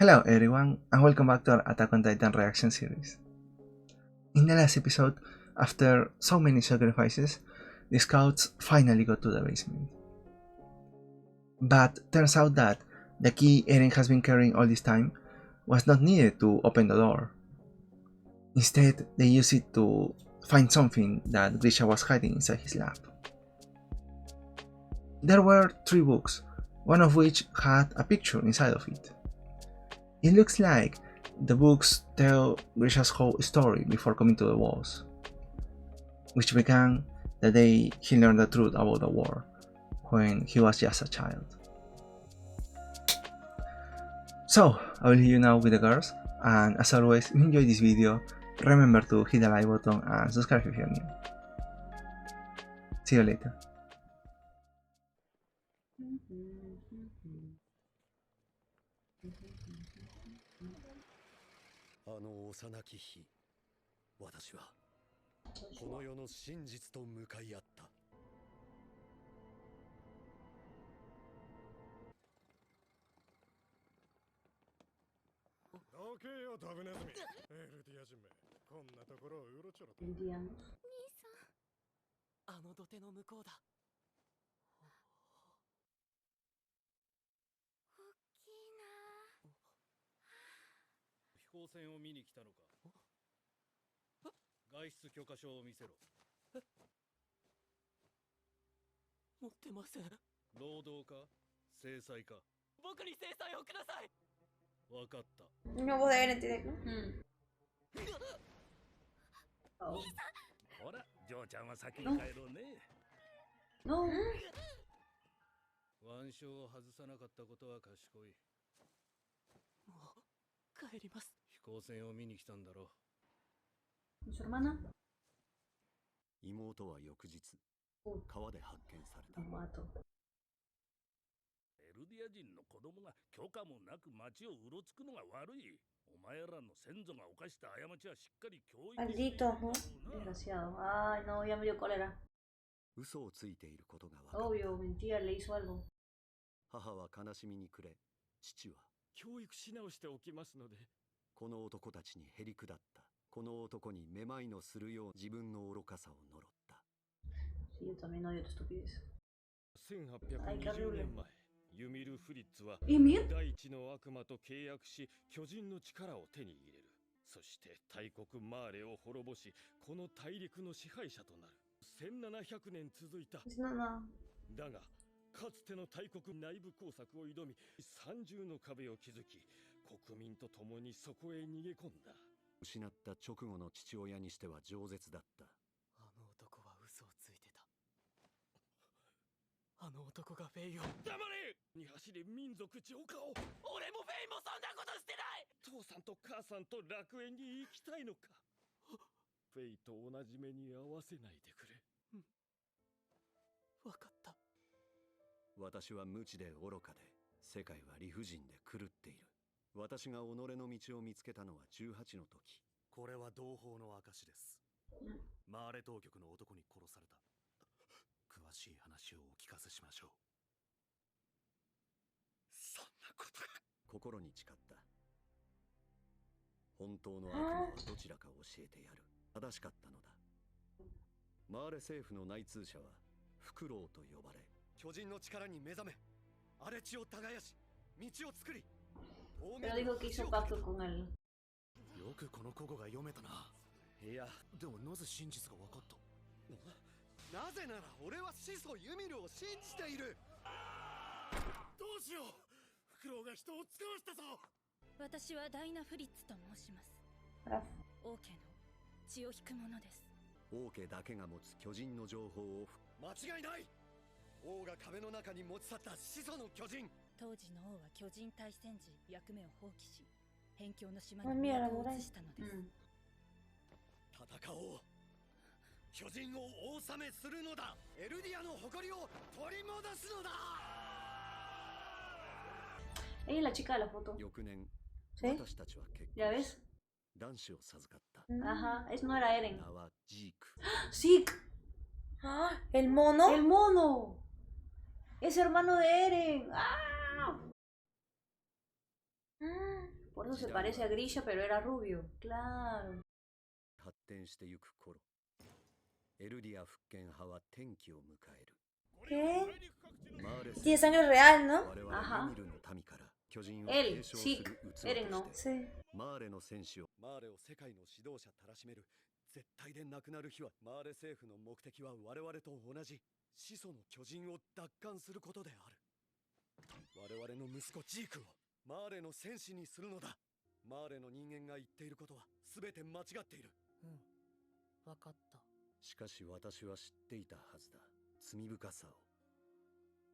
Hello everyone, and welcome back to our Attack on Titan reaction series. In the last episode, after so many sacrifices, the scouts finally got to the basement. But turns out that the key Eren has been carrying all this time was not needed to open the door. Instead, they used it to find something that Grisha was hiding inside his lab. There were 3 books, one of which had a picture inside of it. It looks like the books tell Grisha's whole story before coming to the walls, which began the day he learned the truth about the war, when he was just a child. So, I will leave you now with the girls, and as always, if you enjoyed this video, remember to hit the like button and subscribe if you're new. See you later. あの幼き日、私はこの世の真実と向かい合った。どけよ、ドブネズミ。エルディア人め、こんなところをうろちょろと。兄さん、あの土手の向こうだ。飛行船を見に来たのか。外出許可証を見せろ。持ってません。労働か制裁か。僕に制裁をください。わかった。No voz de Eren tiene. ほら、ジョーちゃんは先に帰ろうね。No. 腕章を外さなかったことは賢い。もう帰ります。飛行船を見に来たんだろう。¿Su hermana? 妹は翌日、川で発見された。エルディア人の子供が許可もなく町をうろつくのが悪い。お前らの先祖が犯した過ちはしっかり教育している。Maldito, ¿no? Desgraciado. Ay, no, ya me dio cólera. 嘘をついていることが分かった。Obvio, mentira, le hizo algo. 母は悲しみに暮れ、父は教育し直しておきますので。この男たちにへりくだった。この男にめまいのするよう自分の愚かさを呪った。Sí, yo también odio tu estupidez. 1820年前、ユミル・フリッツは第一の悪魔と契約し、巨人の力を手に入れる。そして大国マーレを滅ぼし、この大陸の支配者となる。1700年続いた。だが、かつての大国内部工作を挑み、三重の壁を築き、国民と共にそこへ逃げ込んだ。失った直後の父親にしては饒舌だった。あの男は嘘をついてた。あの男がフェイを黙れに走り民族浄化を。俺もフェイもそんなことしてない。父さんと母さんと楽園に行きたいのか。フェイと同じ目に合わせないでくれ。わかった。私は無知で愚かで、世界は理不尽で狂っている。私が己の道を見つけたのは18の時。これは同胞の証です。マーレ当局の男に殺された。詳しい話をお聞かせしましょう。そんなことが。心に誓った。本当の悪魔はどちらか教えてやる。正しかったのだ。マーレ政府の内通者はフクロウと呼ばれ、巨人の力に目覚め、荒れ地を耕し、道を作り。Pero dijo que hizo pacto con él. よくこの古語が読めたな。いや、でもなぜ真実が分かった。なぜなら俺は始祖ユミルを信じている。どうしよう、フクロウが人を使わしたぞ。私はダイナ・フリッツと申します。王家の血を引くものです。王家だけが持つ巨人の情報を。間違いない。王が壁の中に持ち去った始祖の巨人。当時の王は巨人大戦時役目を放棄し、辺境の島に都を移したのです。戦おう。巨人をお納めするのだ。エルディアの誇りを取り戻すのだ。Ella es la chica de la foto. 翌年、 ¿Sí? 私たちは結 ¿Ya 婚 ves? し、男子を授かった。Ajá, eso no era Eren. 名はジーク。¡Sí! ¿El mono? ¡El mono! ¡Es hermano de Eren! ¡Ah! Por eso se parece a Grisha, pero era rubio. Claro. ¿Qué? Tiene sangre real, ¿no? Ajá. Él, sí. Eren no. Sí. 絶対でなくなる日はマーレ政府の目的は我々と同じ始祖の巨人を奪還することである。我々の息子ジークをマーレの戦士にするのだ。マーレの人間が言っていることは全て間違っている。うん、わかった。しかし私は知っていたはずだ。罪深さを。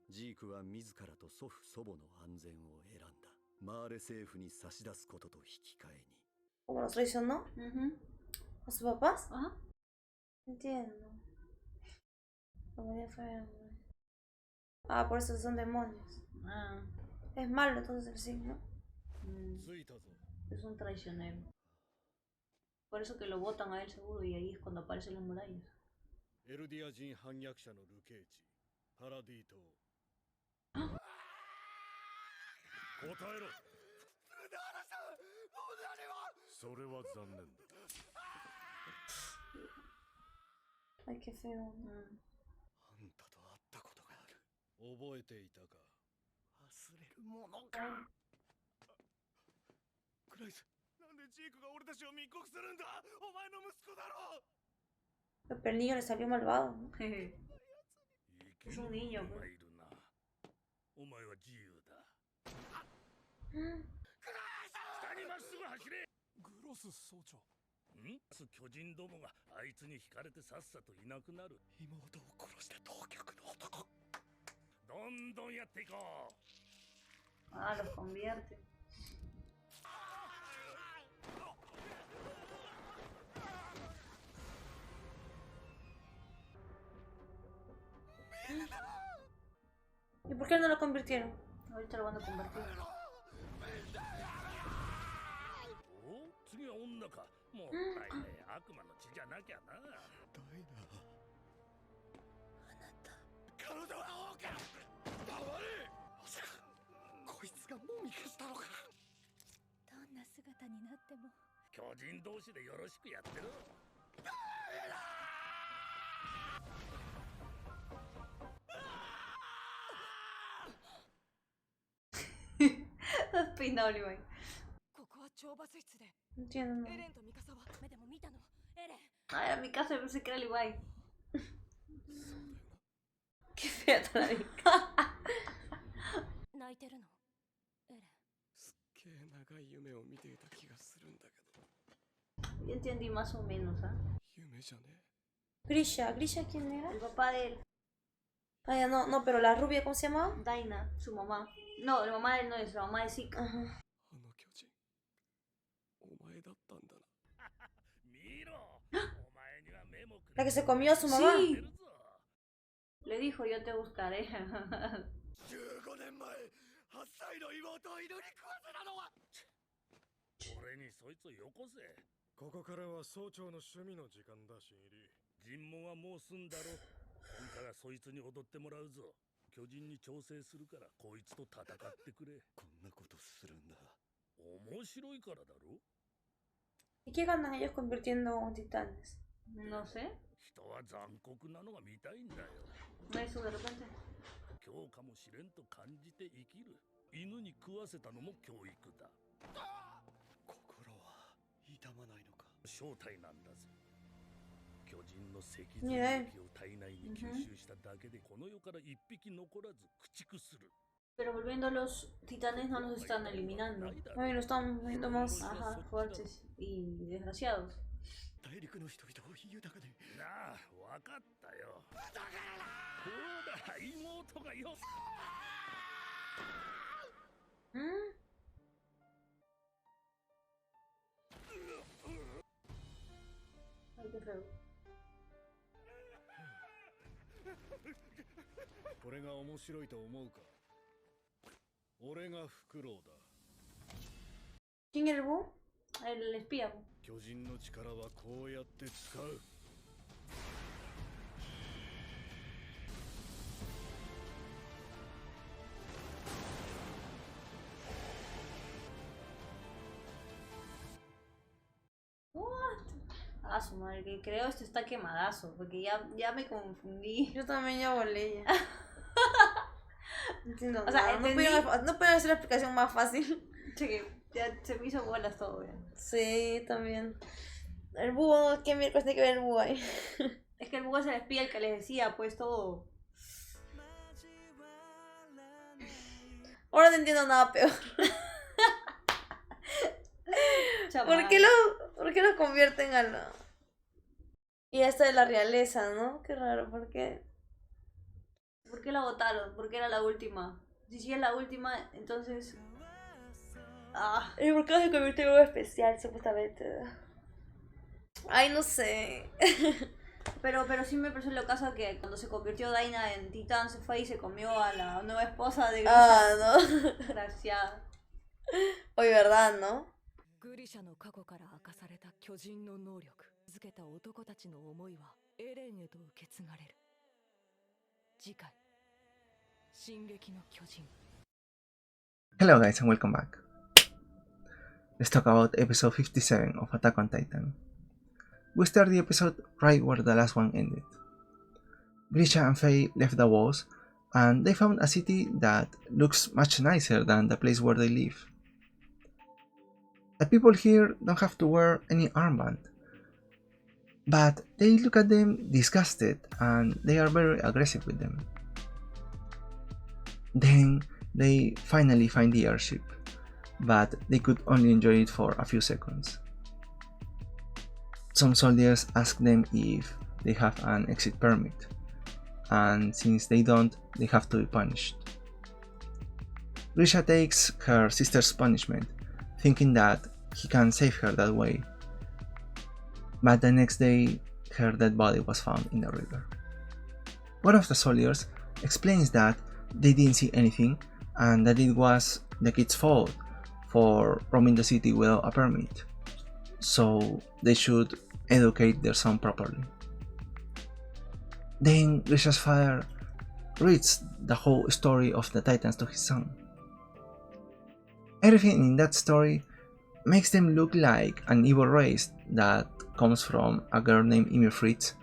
ジークは自らと祖父祖母の安全を選んだ。マーレ政府に差し出すことと引き換えに。¿Cómo los traicionó? ¿A sus papás? Ajá. Entiendo. Ah, por eso son demonios. Ah. Es malo entonces el signo. Es un traicionero. Por eso que lo botan a él seguro y ahí es cuando aparecen las murallas. Ay, qué feo. あんたと会ったことがある。覚えていたか。忘れるものか。クライス、なんでジークが俺たちを密告するんだ。お前の息子だろ。 Pero el niño le salió malvado, ¿no? Es un niño, pues. お前は自由だ。クライス、下にまっすぐ走れ。グロス総長。巨人どもがあいつに惹かれてさっさといなくなる。妹を殺した当局の男。どんどんやっていこう。Ah, los convierte. ¿Y por qué no lo convirtieron? Ahorita lo van a convertir. お、次は女か。もう大変悪魔の血じゃなきゃな。ダイナ。あなた。体は王か。黙れ。まさかこいつがもみ消したのか。どんな姿になっても巨人同士でよろしくやってろ。Peinado, Levi. ここは懲罰室で。 No entiendo. エレンとミカサは目でも見たの。エレン。 Ay, a mi casa pensé que era Levi. Qué fea está la hija. 泣いてるの。エレン。すっげえ長い夢を見ていた気がするんだけど。Ya entendí más o menos, ¿ah? 夢じゃね。Grisha. ¿Grisha quién era? El papá de él, Ah, ya no, no, pero la rubia, ¿cómo se llamaba? Daina, su mamá. No, la mamá de él no es, la mamá de Zeke. Ajá. あの巨人。お前だったんだな。見ろ。お前には目もくれ。 La que se comió a su mamá. Sí. Le dijo, yo te buscaré. 15年前、8歳の妹を犬に食わせたのは。俺にそいつをよこせ。ここからは総長の趣味の時間だ、新入り。尋問はもう済んだろ。今からそいつに踊ってもらうぞ。巨人に調整するからこいつと戦ってくれ。こんなことするんだ。面白いからだろ。 ¿Y qué ganan ellos convirtiendo titanes? No sé. 人は残酷なのが見たいんだよ。 Eso de repente. 今日かもしれんと感じて生きる。犬に食わせたのも教育だ。心は痛まないのか。正体なんだぞ。巨人の脊髄液を体内に吸収しただけでこの世から一匹残らず駆逐する。 Pero volviendo, los titanes no los están eliminando. Ay, lo estamos viendo más. Ajá, fuertes y desgraciados. 大陸の人々を豊かに。なあ、わかったよ。だからな。ほら、妹がよ。Ay, qué feo. これが面白いと思うか。俺がフクロウだ。 ¿Quién era el búho? El espía. 巨人の力はこうやって使う。Ah, su madre, que creo esto está quemadazo, porque ya me confundí. Yo también ya volé ya. No entiendo O sea, nada. entendí. No pueden hacer la explicación más fácil. Che, ya se me hizo bolas todo, ya. Sí, también. El búho, ¿qué miércoles tiene que ver el búho ahí? Es que el búho es el espía el que les decía, pues todo. Ahora no entiendo nada peor. ¿Por qué lo convierten a la... Y esta de la realeza, ¿no? Qué raro, ¿por qué? ¿Por qué la votaron? ¿Por qué era la última? Si es la última, entonces... Ah. ¿Y por qué no se convirtió en algo especial, supuestamente? Ay, no sé. Pero sí me pareció lo caso que cuando se convirtió Daina en titán se fue y se comió a la nueva esposa de Grisha. Ah, no. Desgraciada. Hoy, ¿verdad, no? Grisha の過去から明かされた巨人の能力づけた男たちの思いはエレンへと受け継がれる。次回進撃の巨人。 Hello guys and welcome back. Let's talk about episode 57 of Attack on Titan. We start the episode right where the last one ended. Grisha and Faye left the walls and they found a city that looks much nicer than the place where they live. The people here don't have to wear any armband, but they look at them disgusted and they are very aggressive with them. Then they finally find the airship, but they could only enjoy it for a few seconds. Some soldiers ask them if they have an exit permit, and since they don't, they have to be punished. Grisha takes her sister's punishment, thinking that he can save her that way, but the next day her dead body was found in the river. One of the soldiers explains that they didn't see anything and that it was the kid's fault for roaming the city without a permit, so they should educate their son properly. Then Grisha's father reads the whole story of the Titans to his son. Everything in that story makes them look like an evil race that comes from a girl named Ymir Fritz,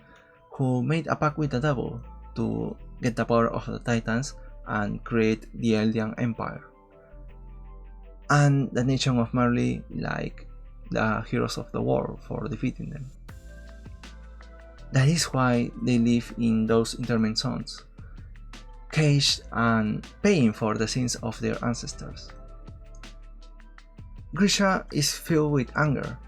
who made a pact with the devil to get the power of the Titans and create the Eldian Empire, and the nation of Marley like the heroes of the war for defeating them. That is why they live in those interment zones, caged and paying for the sins of their ancestors. Grisha is filled with anger,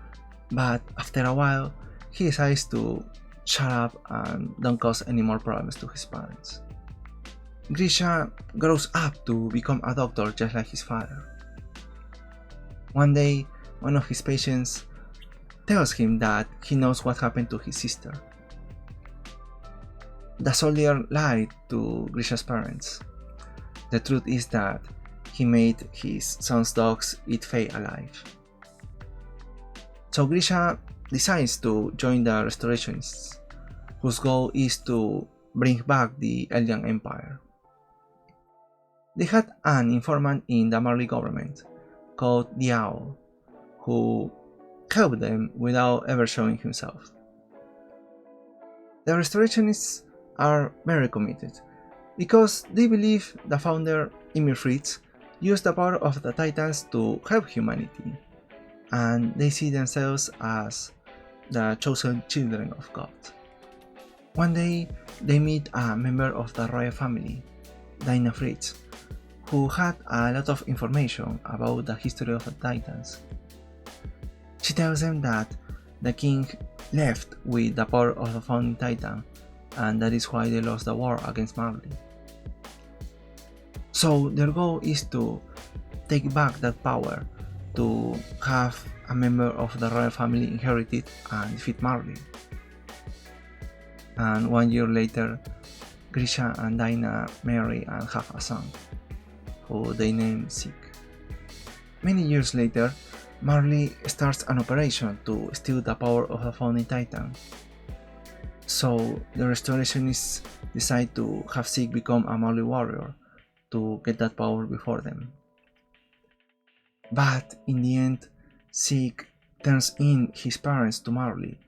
but after a while he decides to shut up and don't cause any more problems to his parents. Grisha grows up to become a doctor just like his father. One day, one of his patients tells him that he knows what happened to his sister. The soldier lied to Grisha's parents. The truth is that he made his son's dogs eat Faye alive. So Grisha decides to join the Restorationists, whose goal is to bring back the Eldian Empire. They had an informant in the Marley government called the Owl, who helped them without ever showing himself. The Restorationists are very committed, because they believe the founder, Ymir Fritz, used the power of the Titans to help humanity, and they see themselves as the chosen children of God. One day, they meet a member of the royal family, Dinah Fritz, who had a lot of information about the history of the Titans. She tells them that the king left with the power of the founding Titan, and that is why they lost the war against Marley. So their goal is to take back that power, to have a member of the royal family inherit it and defeat Marley. And 1 year later, Grisha and Dinah marry and have a son, who they name Zeke. Many years later, Marley starts an operation to steal the power of the founding Titan. So the Restorationists decide to have Zeke become a Marley warrior to get that power before them. But in the end, Zeke turns in his parents to Marley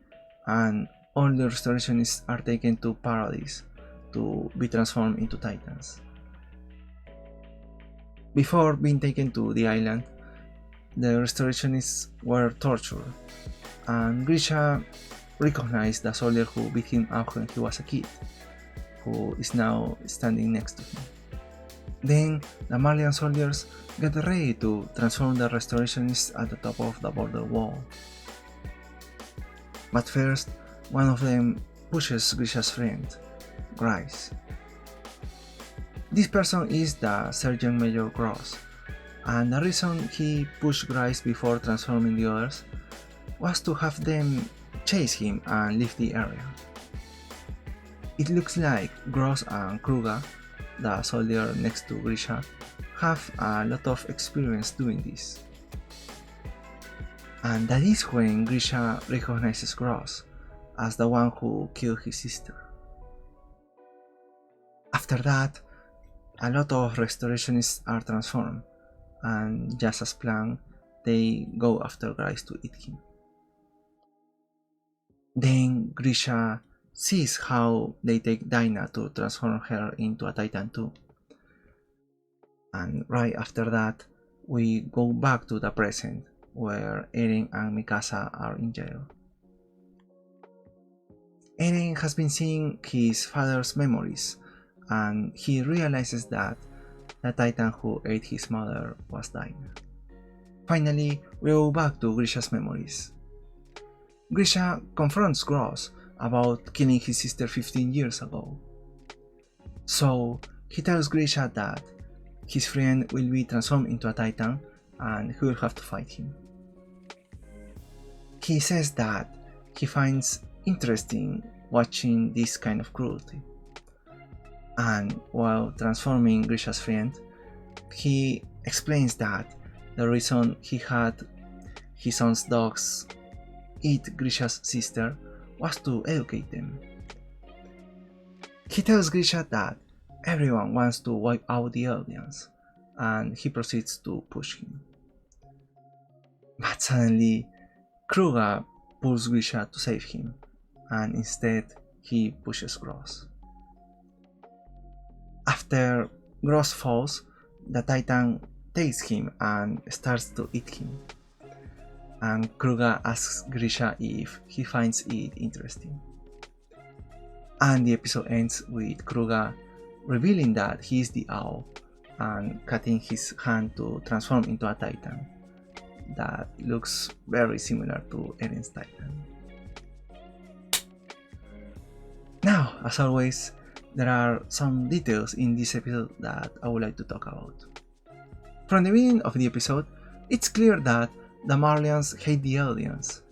and all the restorationists are taken to Paradise to be transformed into Titans. Before being taken to the island, the restorationists were tortured, and Grisha recognized the soldier who beat him up when he was a kid, who is now standing next to him. Then the Marlian soldiers get ready to transform the restorationists at the top of the border wall. But first, one of them pushes Grisha's friend, Grice. This person is the Sergeant Major Gross, and the reason he pushed Grice before transforming the others was to have them chase him and leave the area. It looks like Gross and Kruga, the soldier next to Grisha, have a lot of experience doing this. And that is when Grisha recognizes Gross as the one who killed his sister. After that, a lot of restorationists are transformed, and just as planned, they go after Grice to eat him. Then Grisha sees how they take Dinah to transform her into a Titan too. And right after that, we go back to the present, where Eren and Mikasa are in jail. Eren has been seeing his father's memories, and he realizes that the Titan who ate his mother was Dinah. Finally, we go back to Grisha's memories. Grisha confronts Gross about killing his sister 15 years ago. So he tells Grisha that his friend will be transformed into a Titan and he will have to fight him. He says that he finds interesting watching this kind of cruelty. And while transforming Grisha's friend, he explains that the reason he had his son's dogs eat Grisha's sister was to educate them. He tells Grisha that everyone wants to wipe out the audience, and he proceeds to push him. But suddenly, Kruga pulls Grisha to save him, and instead he pushes Gross. After Gross falls, the Titan takes him and starts to eat him. And Kruga asks Grisha if he finds it interesting. And the episode ends with Kruga revealing that he is the owl and cutting his hand to transform into a Titan that looks very similar to Eren's Titan. Now, as always, there are some details in this episode that I would like to talk about. From the beginning of the episode, it's clear that the Marlians hate the audience.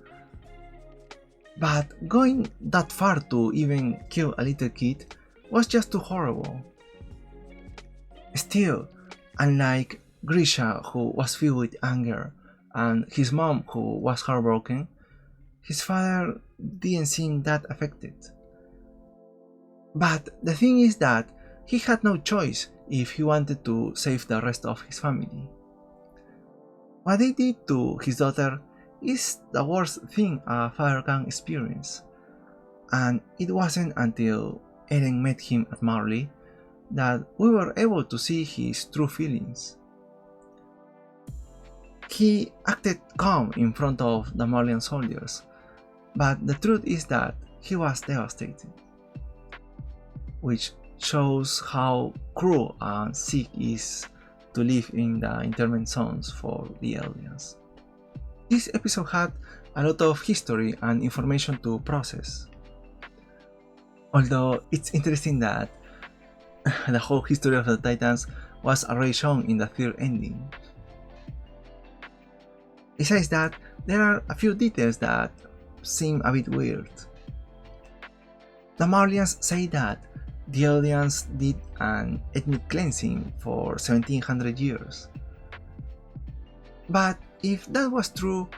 But going that far to even kill a little kid was just too horrible. Still, unlike Grisha, who was filled with anger, and his mom, who was heartbroken, his father didn't seem that affected. But the thing is that he had no choice if he wanted to save the rest of his family. What they did to his daughter is the worst thing a father can experience, and it wasn't until Eren met him at Marley that we were able to see his true feelings. He acted calm in front of the Marlian soldiers, but the truth is that he was devastated, which shows how cruel and sick it is to live in the internment zones for the audience. This episode had a lot of history and information to process. Although it's interesting that the whole history of the Titans was already shown in the third ending. Besides that, there are a few details that seem a bit weird. The Marlians say that the audience did an ethnic cleansing for 1700 years. But if that was true,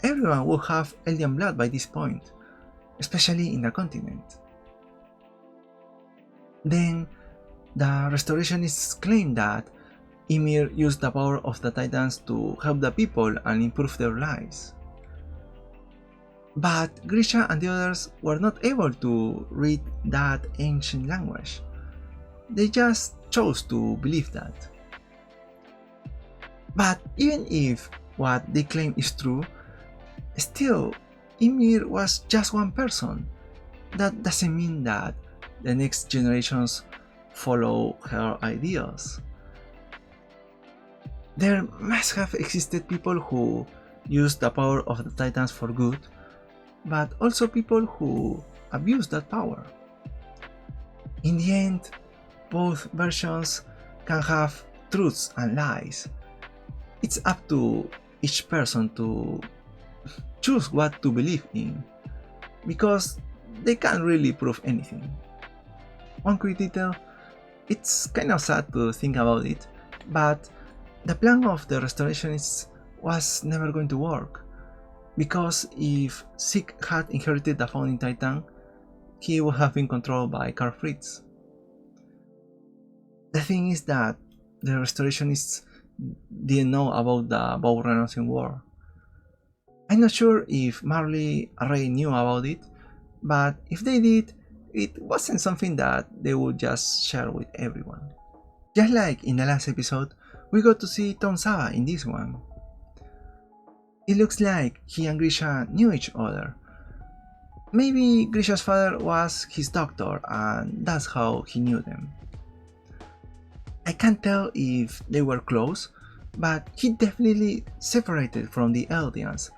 everyone would have alien blood by this point, especially in the continent. Then, the restorationists claim that Ymir used the power of the Titans to help the people and improve their lives. But Grisha and the others were not able to read that ancient language. They just chose to believe that. But even if what they claim is true, still, Ymir was just one person. That doesn't mean that the next generations follow her ideas. There must have existed people who used the power of the Titans for good, but also people who abused that power. In the end, both versions can have truths and lies. It's up to each person to choose what to believe in, because they can't really prove anything. One quick detail, it's kind of sad to think about it, but the plan of the restorationists was never going to work, because if Zeke had inherited the founding Titan, he would have been controlled by Karl Fritz. The thing is that the restorationists didn't know about the Bow Renouncing War. I'm not sure if Marley already knew about it, but if they did, it wasn't something that they would just share with everyone. Just like in the last episode, we got to see Tom Saba in this one. It looks like he and Grisha knew each other. Maybe Grisha's father was his doctor and that's how he knew them. I can't tell if they were close, but he definitely separated from the Eldians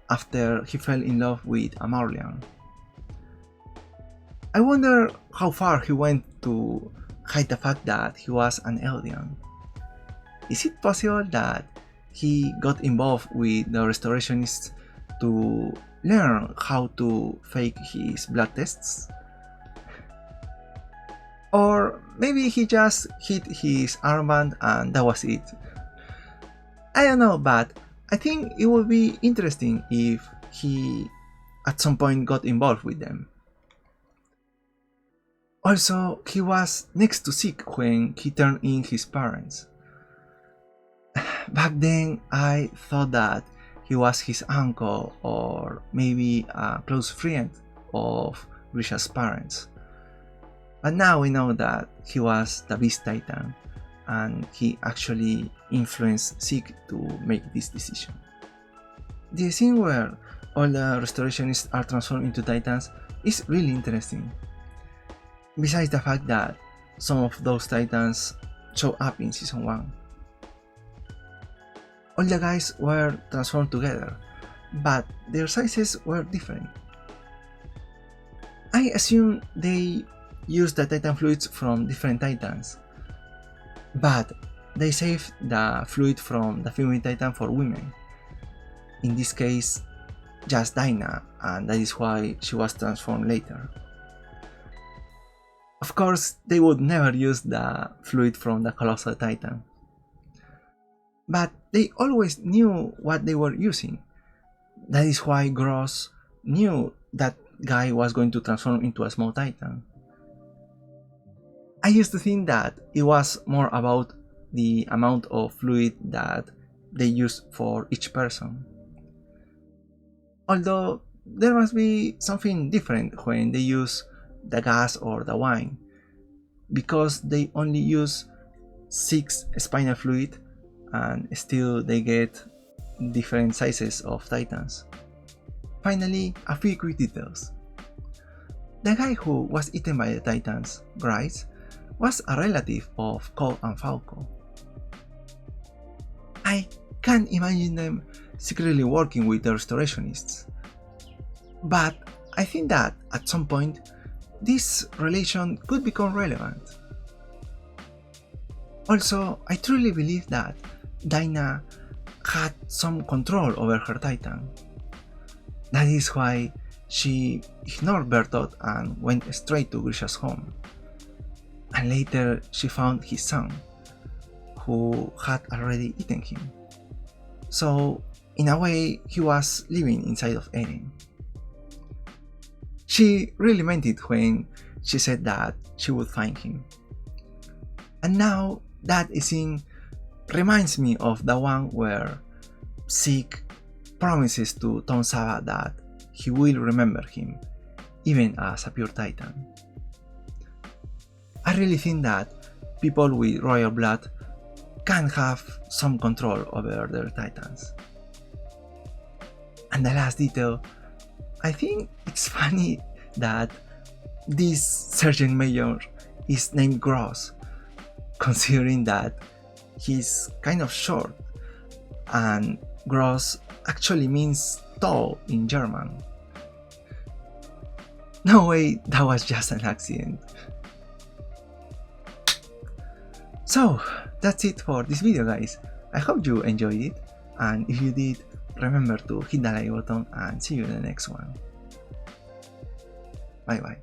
after he fell in love with a Marlian. I wonder how far he went to hide the fact that he was an Eldian. Is it possible that he got involved with the restorationists to learn how to fake his blood tests? Or maybe he just hid his armband and that was it. I don't know, but I think it would be interesting if he at some point got involved with them. Also, he was next to Zeke when he turned in his parents. Back then, I thought that he was his uncle or maybe a close friend of Grisha's parents. But now we know that he was the Beast Titan and he actually influenced Zeke to make this decision. The scene where all the restorationists are transformed into Titans is really interesting. Besides the fact that some of those Titans show up in Season 1. All the guys were transformed together, but their sizes were different. I assume they used the Titan fluids from different Titans, but they saved the fluid from the female Titan for women. In this case, just Dinah, and that is why she was transformed later. Of course, they would never use the fluid from the Colossal Titan. But they always knew what they were using. That is why Gross knew that guy was going to transform into a small Titan. I used to think that it was more about the amount of fluid that they used for each person. Although there must be something different when they use the gas or the wine, because they only use 6 spinal fluid and still they get different sizes of Titans. Finally, a few quick details. The guy who was eaten by the Titans, Grisha, was a relative of Cole and Falco. I can't imagine them secretly working with the restorationists, but I think that at some point this relation could become relevant. Also, I truly believe that Dinah had some control over her Titan. That is why she ignored Bertolt and went straight to Grisha's home. And later she found his son, who had already eaten him. So, in a way, he was living inside of Eren. She really meant it when she said that she would find him. And now that scene reminds me of the one where Zeke promises to Tom Saba that he will remember him, even as a pure Titan. I really think that people with royal blood can have some control over their Titans. And the last detail, I think it's funny that this Sergeant Major is named Gross, considering that he's kind of short, and Gross actually means tall in German. No way, that was just an accident. So, that's it for this video, guys. I hope you enjoyed it, and if you did, remember to hit the like button and see you in the next one. Bye bye.